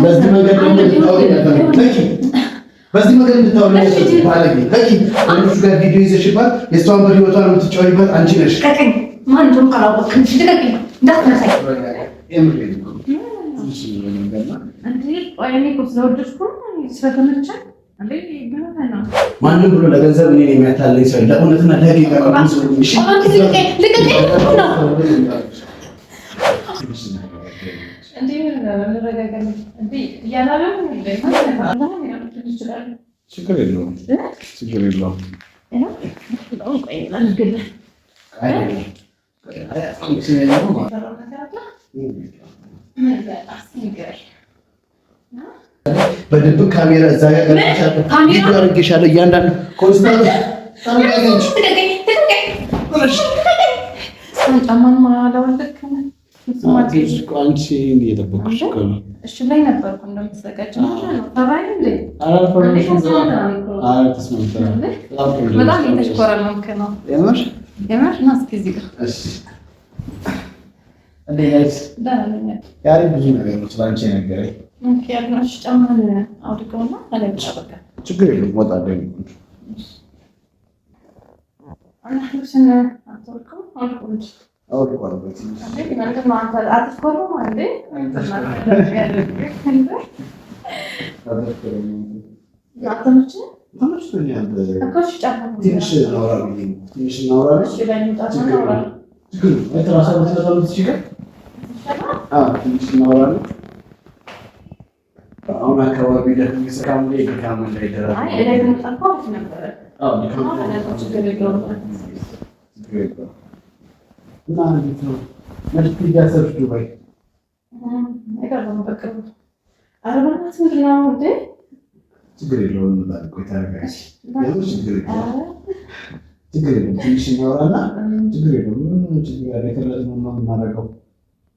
በዚህ መንገድ እንድታወሪ ለኪ አንቺ ጋር ቪዲዮ ይዘሽባት የሷን በህይወቷን የምትጫወይበት አንቺ ነሽ። ማንንም ካላወቅን ትደቂቅ እንዳትነሳይ ማንም ብሎ ለገንዘብ እኔን የሚያታለኝ ሰው ለእውነትና ለሀቂቃ ችግር የለውም። በድብቅ ካሜራ እዛ ጋር ቪዲዮ አድርጌሻለሁ። እያንዳንዱ ኮንስታንት ብዙ ነገር ነው ስላንቺ ነገረኝ። ችግር የለውም እወጣለሁ። አሁን አካባቢ ደግሞ ይስካም ላይ ድካም እንዳይደረግ እና እንዴት ነው መልክ እያሰብሽ ዱባይ? ችግር የለውም። ችግር የለውም። ትንሽ እናወራና ችግር የለውም። ምን ችግር ያለ ከለት ነው የምናደርገው።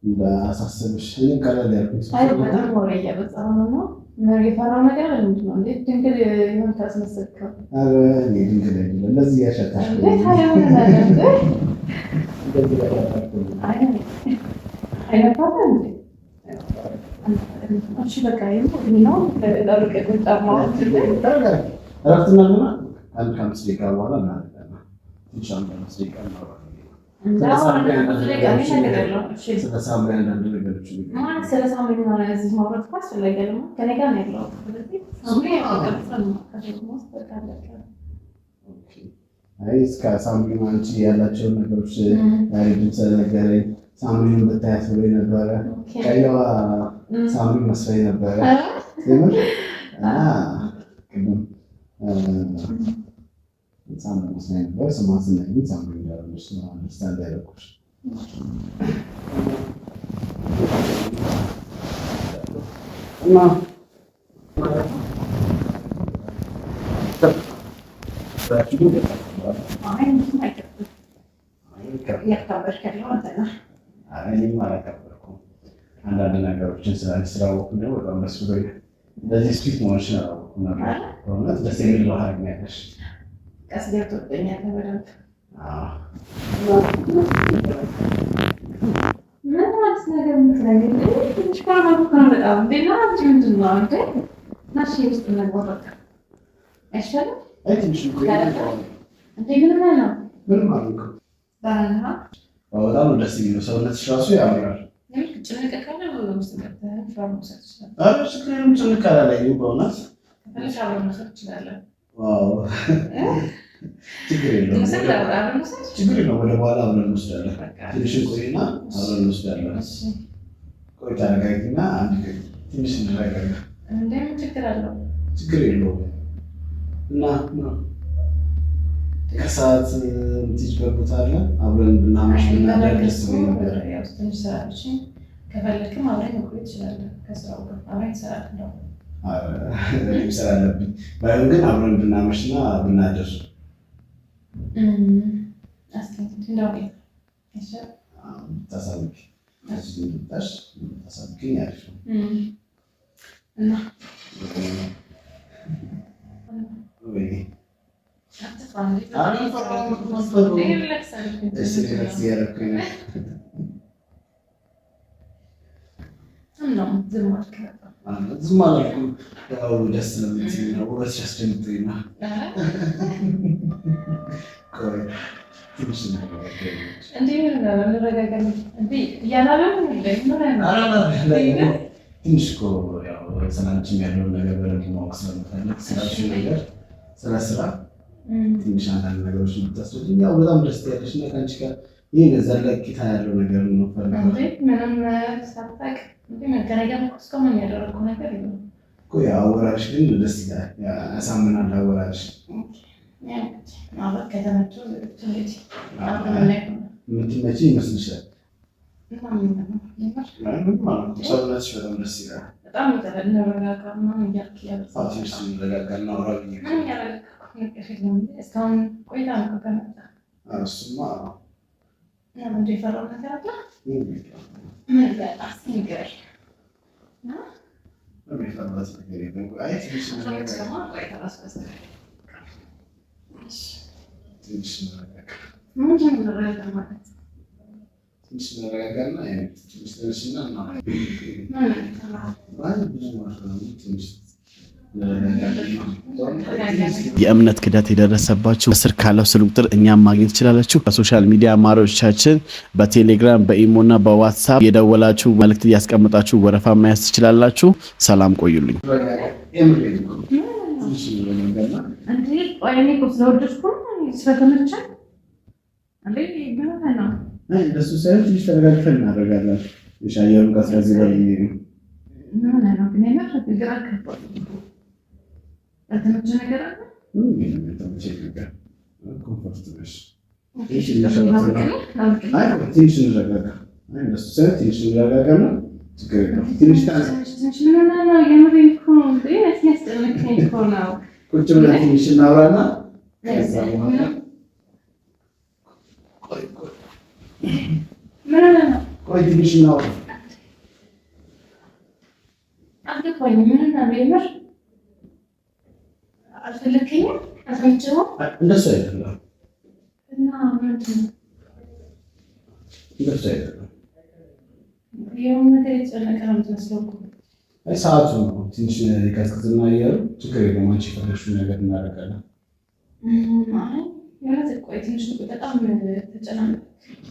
እንዳሳስብሽ እኔ ቀለል ያልኩት የፈራው ነገር ምንድን ነው? እንዴት ድንግል ይሆን ታስመስልከው? ኧረ እኔ ድንግል አይደለም እንደዚህ ያሻታሽ እስከ ሳምሪ አንቺ ያላቸውን ነገሮች ያሬድም ስለነገረኝ ሳምሪን ብታያት ብሎ ነበረ። ቀይዋ ሳምሪ መስሎኝ ነበረ። ሳምሪ መስሎኝ ነበር። ስሟን ስነግሪኝ ሳምሪ እንዳለች ነው አንደርስታንድ ያደረኩሽ። እና እኔም አላከበርኩም። አንዳንድ ነገሮችን ስላወኩ ነው በጣም ደስ ብሎኝ። እንደዚህ ስትሪት መሆንሽን አላወኩም ነበር። በእውነት ደስ የሚል ባህሪ ነው ያለሽ። ቀስ ገብቶኛል በደንብ። ምን ማለት ነገር ምትለኝ? ትንሽ ካረኩ ነው በጣም ሌላ ምንድን ነው አንተ ናሽ ውስጥ ነገር በቃ አይሻልም? አይ ትንሽ ነው እንዴ ምን ማለት ነው? ምን ማለት ነው? በጣም ደስ የሚለው ሰውነትሽ ራሱ ያምራል። ጭንቅ ካለ ውስጥ ገብተህ ፋርማሲ ትችላለህ። አረ ችግርም ጭንቅ አላለኝም በእውነት ችግር የለውም። ችግር የለውም። ወደ በኋላ አብረን እንወስዳለን። ትንሽ ቆይና አብረን እንወስዳለን። ቆይ ተረጋጊና አንድ ትንሽ እንረጋጋ። እንደምን ችግር አለው? ችግር የለውም። እና ከሰዓት የምትሄጂበት ቦታ አለ? አብረን ብናመሽ ብናደር ደስ ብሎኝ ነበር። ትንሽ ስራ ብቻ ከፈለክም አብረን መቆየት ትችላለህ። ከስራው ጋር አብረን ስራ ነው። እኔም ስራ አለብኝ። ባይሆን ግን አብረን ብናመሽና ብናደር ታሳብቂ ታሳብቂኝ አሪፍ ነው። ዝም አላልኩም። ያው ደስ ስለምትይ ነው። ውበትሽ አስደንግጦኝ ነው። ትንሽ እኮ ያው ስላንቺም ያለውን ነገር በደንብ ማወቅ ስለምፈልግ ስላልሽው ነገር ስለ ስራ ትንሽ አንዳንድ ነገሮች የምታስረጂኝ ያው በጣም ደስ ያለሽ እና ከአንቺ ጋር ይህን ዘለቂታ ያለው ነገር ነው ፈልገው እኮ ያው አወራርሽ ግን ደስ ይላል። ያሳምናል አወራርሽ። የምትመጪ ይመስልሻል? ሰውነትሽ በጣም ደስ ይላል። የእምነት ክዳት የደረሰባችሁ ስር ካለው ስልክ ቁጥር እኛም ማግኘት ትችላላችሁ። በሶሻል ሚዲያ አማራጮቻችን በቴሌግራም በኢሞና በዋትስአፕ የደወላችሁ መልእክት እያስቀመጣችሁ ወረፋ መያዝ ትችላላችሁ። ሰላም ቆዩልኝ። እንደሱ ሳይሆን ትንሽ ተረጋግተን እናደርጋለን። የሻየሩን ቀዝቀዝ ይበል እንደሱ አይደለም። ሰዓቱ ነው ትንሽ ይቀዝቅዝና አየሩ ችግር የለውም። አንቺ የፈለግሽውን ነገር እናደርጋለን።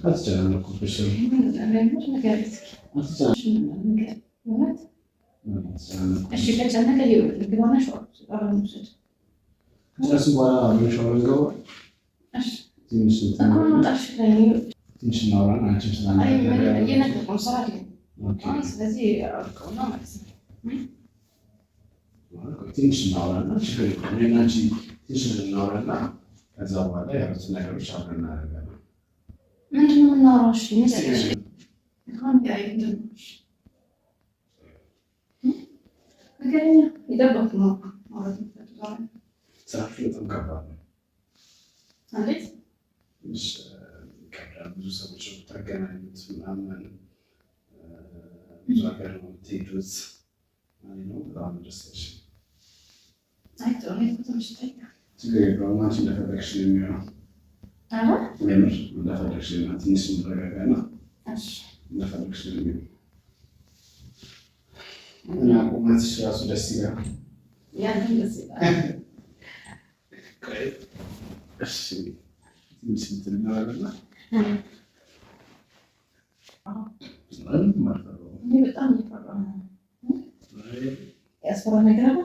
አትጨናነኩብሽ። ከጨረስን በኋላ ሻወር እንገባ። ትንሽ እናውራና አንቺም ትንሽ እናውራና ችግር የለውም። እኔና አንቺ ትንሽ እናውራና ከዛ በኋላ ያሉትን ነገሮች አብረን እናደርጋለን። ምንድን ነው የምናወራው? ስራችሁ በጣም ከባድ ነው። ብዙ ሰዎች ታገናኙት ምናምን ብዙ ሀገር ነው የምትሄዱት። በጣም ደስ ችግር የለውም። አንቺ እንደፈለግሽ ነው የሚሆነው። የምር እንደፈለግሽ ነው። ትንሽ ምረጋጋና እንደፈለግሽ ነው የሚሆነው እና ቁመትሽ ራሱ ደስ ይላል። ትንሽ እንትን እናደርግና ያስፈራ ነገር አለ።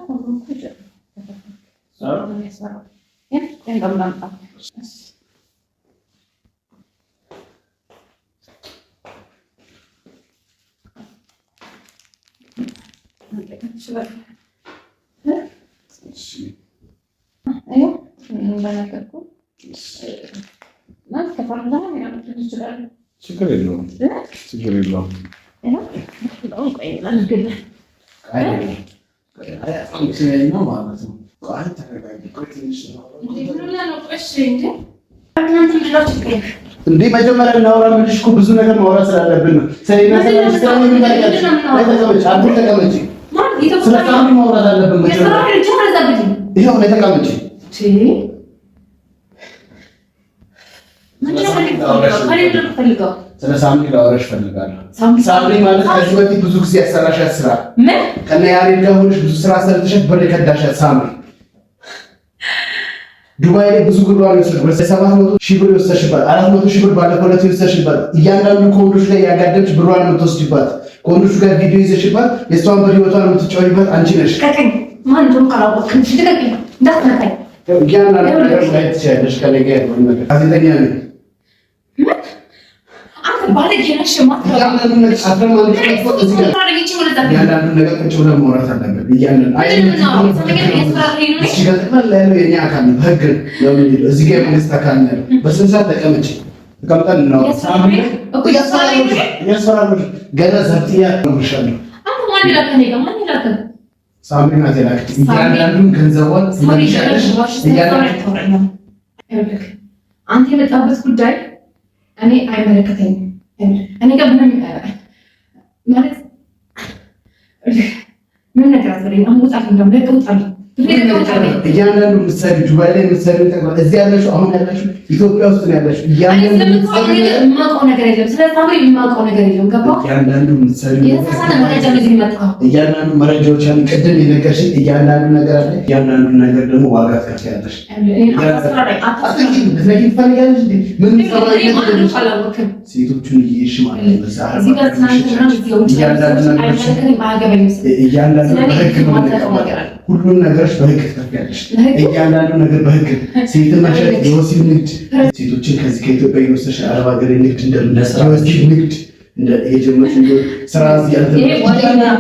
ችግር የለውም። ችግር የለውም። ማለት ነው። እንዴ መጀመሪያ እናውራ። ምንሽ እኮ ብዙ ነገር ማውራት ስላለብን ነው። ሰይና ተቀመጪ። ስለታም ማውራት አለብን። ይሄው ነው ተቀመጪ። ምን ስለ ሳምሪ ላወራሽ እፈልጋለሁ። ሳምሪ ማለት ከዚህ በፊት ብዙ ጊዜ ያሰራሻት ስራ ምን ከነ ያሬድ ጋር ሆነሽ ብዙ ስራ ሰርተሽ ብር የከዳሻት ሳምሪ ዱባይ ላይ ብዙ ብር ወሰድሽ። 700,000 ብር ወሰድሽባት፣ 400,000 ብር ባለፈው ዕለት ወሰድሽባት። እያንዳንዱ ከወንዶች ላይ ያጋደምሽ ብሯን የምትወስድባት፣ ከወንዶች ጋር ቪዲዮ ይዘሽባት፣ የእሷን በህይወቷን የምትጫወይባት አንቺ ነሽ። ከቀኝ ማን እንደሆነ ካላወቅን ትደቀኝ እንዳትነካኝ። እያንዳንዱ ነገር ማየት ትችያለሽ። ከነገ ያለው ነገር ጋዜጠኛ ነኝ። ባለጌ ነሽ ማለት ነው። እያንዳንዱ ነገር አትረማለሽ። እያንዳንዱ ነገር ቁጭ ብለን ማውራት አለብን። የእኛ አካል ነው፣ ህግ ነው የሚለው። እዚህ ጋር የመንግስት አካል ነው። በስንት ሰዓት ተቀመጭ ተቀምጠን ነው እያስፈራሩሽ ገና ዘብጥያ ነው። ሳምሪ ናት የላከች። እያንዳንዱን ገንዘቧን ትመልሻለሽ። አንተ የመጣበት ጉዳይ እኔ አይመለከተኝም። እኔ ጋር ምንም ማለት ምን ነገር አትበለኝ። አሁን ውጣልኝ፣ እንደውም ለቀህ ውጣልኝ። እያንዳንዱ ምሳሌ ዱባይ ላይ ምሳሌ ተቀበል። እዚህ ያለሽው አሁን ያለሽው ኢትዮጵያ ውስጥ ነው ያለሽው። እያንዳንዱ ምሳሌ የማውቀው ነገር የለም። ስለ ሳምሪ የማውቀው ነገር የለም። ገባህ? እያንዳንዱ ምሳሌ የተሳሳተ መረጃ ነው የሚመጣው። እያንዳንዱ መረጃዎች ያን ቅድም የነገርሽኝ እያንዳንዱ ነገር አለ። እያንዳንዱ ነገር ደግሞ ዋጋ ትከፍያለሽ። ሴቶቹን እየሄድሽ ማለት ነው። እያንዳንዱ በህግ ነው የምንቀበለው። ሁሉም ነገሮች በህግ ትከፍያለሽ። እያንዳንዱ ነገር በህግ ሴትን መሸጥ፣ የወሲብ ንግድ፣ ሴቶችን ከዚህ ከኢትዮጵያ የወሰድሽ አረብ ሀገር ንግድ እንደምንሰራ የወሲብ ንግድ እንደ የጀመርሽ ስራ እያንዳንዱ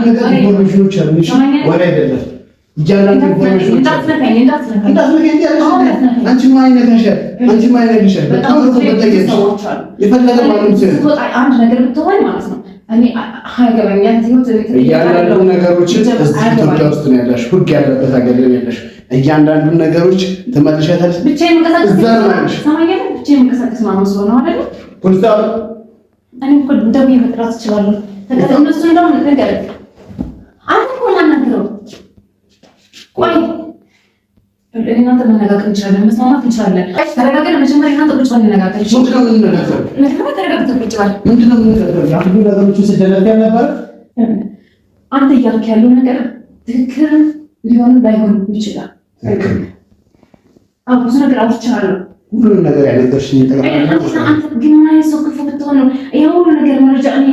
ነገር ኢንፎርሜሽኖች አሉሽ። ወሬ አይደለም። እያንዳንዱ ኢንፎርሜሽኖች አንቺ ማን ነካሻል? አንቺ ማን ነካሻል? በጣም ነው ተጠየቅሽ። የፈለገ ማንም ሰው አንድ ነገር ብትሆን ማለት ነው እኔ ሀገረኛት እያንዳንዱ ነገሮችን እዚህ ኢትዮጵያ ውስጥ ነው ያለሽ፣ ህግ ያለበት ሀገር ላይ ያለሽ። እያንዳንዱ ነገሮች ትመልሻታለሽ። ብቻዬን መንቀሳቀስ ማመስሎ ነው አይደል? ፖሊስ እኔ እኮ እንደውዬ መጥራት እችላለሁ። ተከተል እነሱ እንደውም ነገር አንተ እኮ ማናገረው ቆይ እናንተ መነጋገር እንችላለን፣ መስማማት እንችላለን። ተረጋግተን መጀመሪያ እናንተ ቁጭ ብለን እንነጋገር። ምንድነው የምንነጋገረው? ያሉ ነገሮችን ስደለፍ ያልነበረ አንተ እያልክ ያለው ነገር ትክክል ሊሆንም ላይሆንም ይችላል። ብዙ ነገር አውርቻለሁ። ሁሉንም ነገር ያነገርሽኝ አንተ ግን ምን አይነት ሰው ክፉ ብትሆን ነው ይሄ ሁሉ ነገር መረጃ እኔ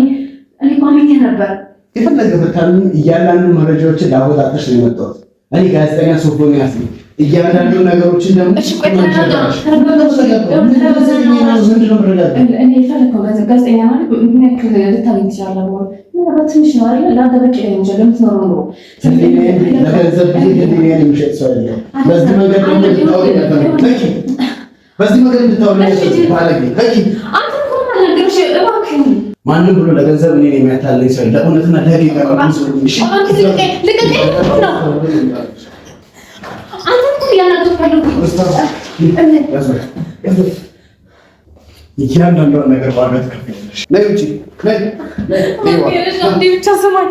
ማምኜ ነበር። የፈለገ ብታምኚ እያንዳንዱ መረጃዎችን ላወጣጥሽ ነው የመጣሁት። እኔ ጋዜጠኛ ሶፎንያስ ነኝ። እያንዳንዱ ነገሮችን ደግሞ ጋዜጠኛ ማለት ምን ያክል ልታገኝ ትችላለህ? ትንሽ ነው አይደል? ለአንተ በቂ ነው እንጂ ለምትኖረው ነው። ለገንዘብ የሚሸጥ ሰው አይደለም። በዚህ መንገድ ማንም ብሎ ለገንዘብ እኔን የሚያታለኝ ሰው ለእውነትና ለህግ ይቀርባል። እያንዳንዷን ነገር ዋጋ ትከፍያለሽ። ነይ ውጪ ነይ ብቻ ስማኝ።